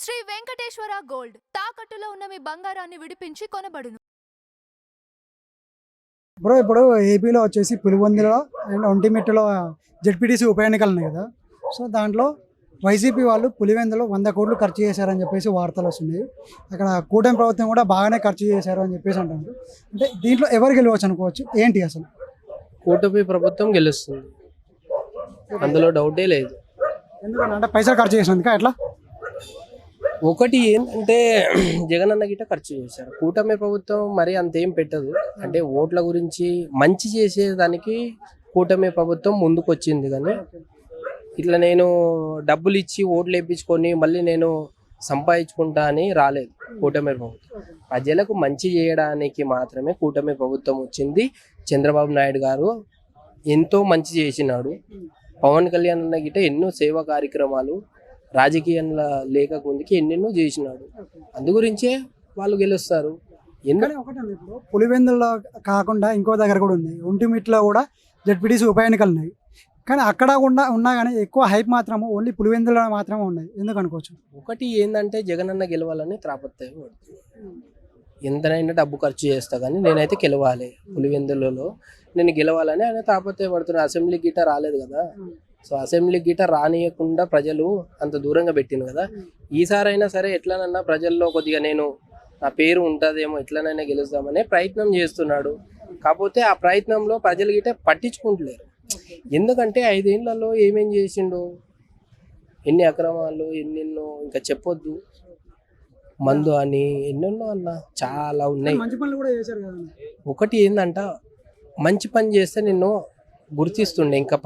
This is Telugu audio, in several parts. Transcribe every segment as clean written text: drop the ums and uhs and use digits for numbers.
శ్రీ వెంకటేశ్వర గోల్డ్ తాకట్టులో ఉన్న మీ బంగారాన్ని విడిపించి కొనబడును. బ్రో ఇప్పుడు ఏపీలో వచ్చేసి పులివెందుల అండ్ ఒంటిమిట్టలో జెడ్పీటీసీ ఉప ఎన్నికలు ఉన్నాయి కదా. సో దాంట్లో వైసీపీ వాళ్ళు పులివెందులో 100 కోట్లు ఖర్చు చేశారని చెప్పేసి వార్తలు వస్తున్నాయి. అక్కడ కూటమి ప్రభుత్వం కూడా బాగానే ఖర్చు చేశారు అని చెప్పేసి అంటున్నారు. అంటే దీంట్లో ఎవరు గెలవచ్చు అనుకోవచ్చు, ఏంటి అసలు? కూటమి ప్రభుత్వం గెలుస్తుంది, అందులో డౌటే లేదు. ఎందుకంటే అంటే పైసలు ఖర్చు చేసినందుక ఎట్లా? ఒకటి ఏంటంటే జగన్ అన్న గిట్ట ఖర్చు చేశారు. కూటమి ప్రభుత్వం మరి అంతేం పెట్టదు. అంటే ఓట్ల గురించి మంచి చేసేదానికి కూటమి ప్రభుత్వం ముందుకు వచ్చింది, కానీ ఇట్లా నేను డబ్బులు ఇచ్చి ఓట్లు వేయించుకొని మళ్ళీ నేను సంపాదించుకుంటా అని రాలేదు కూటమి ప్రభుత్వం. ప్రజలకు మంచి చేయడానికి మాత్రమే కూటమి ప్రభుత్వం వచ్చింది. చంద్రబాబు నాయుడు గారు ఎంతో మంచి చేసినాడు. పవన్ కళ్యాణ్ అన్న గిట్ట ఎన్నో సేవా కార్యక్రమాలు రాజకీయంలో లేకముందుకి ఎన్నెన్నో చేసినాడు. అందు గురించే వాళ్ళు గెలుస్తారు. పులివెందులో కాకుండా ఇంకో దగ్గర కూడా ఉంది, ఒంటిమిట్లో కూడా జెడ్పీటీసీ ఉప ఎన్నికలు ఉన్నాయి. కానీ అక్కడ కూడా ఉన్నా కానీ ఎక్కువ హైప్ మాత్రం ఓన్లీ పులివెందులో మాత్రమే ఉన్నాయి. ఎందుకు అనుకోవచ్చు? ఒకటి ఏంటంటే జగన్ అన్న గెలవాలని త్రాపత్రయం పడుతుంది. ఎంతనైనా డబ్బు ఖర్చు చేస్తా కానీ నేనైతే గెలవాలి, పులివెందులలో నేను గెలవాలని ఆయన తాపత్రయం పడుతున్నాను. అసెంబ్లీ గిట్ట రాలేదు కదా, సో అసెంబ్లీ గిట్ట రానియకుండా ప్రజలు అంత దూరంగా పెట్టింది కదా. ఈసారైనా సరే ఎట్లనన్నా ప్రజల్లో కొద్దిగా నేను నా పేరు ఉంటుందేమో, ఎట్లనైనా గెలుస్తామనే ప్రయత్నం చేస్తున్నాడు. కాకపోతే ఆ ప్రయత్నంలో ప్రజలు గిట్ట పట్టించుకుంటలేరు. ఎందుకంటే 5 ఏళ్లలో ఏమేం చేసిండు, ఎన్ని అక్రమాలు ఎన్నెన్నో ఇంకా చెప్పొద్దు, మందు అని ఎన్నెన్నో అన్న చాలా ఉన్నాయి. ఒకటి ఏంటంట, మంచి పని చేస్తే నిన్ను గుర్తిస్తుండే, ఇంకా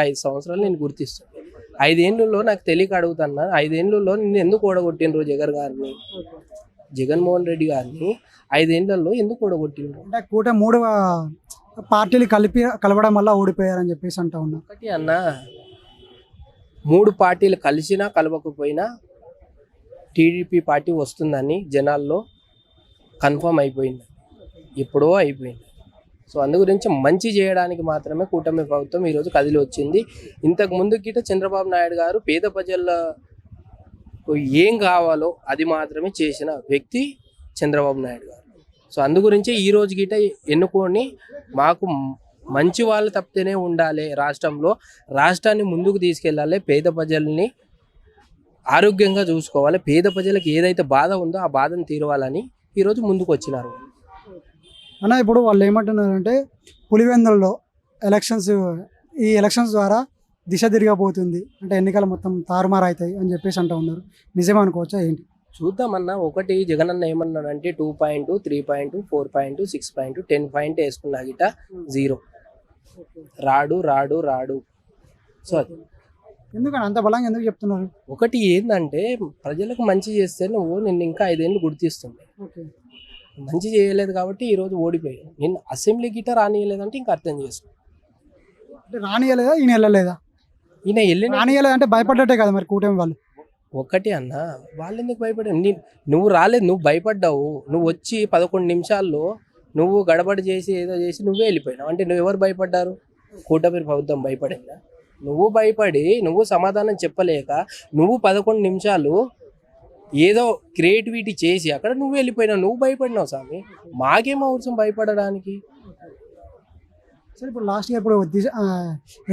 5 సంవత్సరాలు నేను గుర్తిస్తుండే. 5 ఏళ్ళలో నాకు తెలియక అడుగుతున్నా, 5 ఏళ్ళలో నిన్ను ఎందుకు ఓడగొట్టిండ్రు జగన్మోహన్ రెడ్డి గారిని 5 ఏళ్లలో ఎందుకు ఓడగొట్టిండ్రు? అంటే కూటమి 3 పార్టీలు కలవడం వల్ల ఓడిపోయారని చెప్పేసి అంటా ఉన్నా. ఒకటి అన్న, 3 పార్టీలు కలిసినా కలవకపోయినా టీడీపీ పార్టీ వస్తుందని జనాల్లో కన్ఫర్మ్ అయిపోయింది, ఎప్పుడో అయిపోయింది. సో అందు గురించి మంచి చేయడానికి మాత్రమే కూటమి ప్రభుత్వం ఈరోజు కదిలి వచ్చింది. ఇంతకు ముందు గిట్ట చంద్రబాబు నాయుడు గారు పేద ప్రజలకు ఏం కావాలో అది మాత్రమే చేసిన వ్యక్తి చంద్రబాబు నాయుడు గారు. సో అందు గురించి ఈ రోజు గిట్ట ఎన్నుకొని మాకు మంచి వాళ్ళు తప్పితేనే ఉండాలి, రాష్ట్రాన్ని ముందుకు తీసుకెళ్ళాలి, పేద ప్రజల్ని ఆరోగ్యంగా చూసుకోవాలి, పేద ప్రజలకు ఏదైతే బాధ ఉందో ఆ బాధను తీరవాలని ఈరోజు ముందుకు వచ్చినారు. అన్న ఇప్పుడు వాళ్ళు ఏమంటున్నారంటే పులివెందులలో ఈ ఎలక్షన్స్ ద్వారా దిశ తిరగబోతుంది, అంటే ఎన్నికలు మొత్తం తారుమారు అవుతాయి అని చెప్పేసి అంటూ ఉన్నారు. నిజమే అనుకోవచ్చా ఏంటి? చూద్దామన్నా. ఒకటి జగన్ అన్న ఏమన్నాడంటే 2 point 3 point 4 point 6 point 10 point వేసుకున్నా గిట 0 రాడు. సో అది ఎందుకని అంత బలంగా ఎందుకు చెప్తున్నారు? ఒకటి ఏంటంటే ప్రజలకు మంచి చేస్తే నిన్ను ఇంకా 5 ఏళ్ళు గుర్తిస్తుంది. మంచి చేయలేదు కాబట్టి ఈరోజు ఓడిపోయావు. నిన్ను అసెంబ్లీ గిట్ట రానియలేదంటే ఇంకా అర్థం చేసుకో. అంటే రానియలేదా, ఈయన వెళ్ళలేదా? ఈయన వెళ్ళిన రానియలేదంటే భయపడ్డట్టే కదా మరి కూటమి వాళ్ళు. ఒకటి అన్న, వాళ్ళు ఎందుకు భయపడావు? నువ్వు రాలేదు, నువ్వు భయపడ్డావు. నువ్వు వచ్చి 11 నిమిషాల్లో నువ్వు గడబడి చేసి ఏదో చేసి నువ్వే వెళ్ళిపోయినావు. అంటే నువ్వు ఎవరు భయపడ్డారు? కూటమి ప్రభుత్వం భయపడిందా? నువ్వు భయపడి నువ్వు సమాధానం చెప్పలేక నువ్వు 11 నిమిషాలు ఏదో క్రియేటివిటీ చేసి అక్కడ నువ్వు వెళ్ళిపోయినావు. నువ్వు భయపడినావు స్వామి, మాకేం అవసరం భయపడడానికి? సరే ఇప్పుడు లాస్ట్ ఇయర్ ఇప్పుడు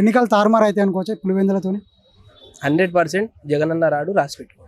ఎన్నికలు తారుమారు అయితే అనుకోవచ్చు పులివెందులతో. 100% జగనన్న రాడు, రాసి పెట్టుకో.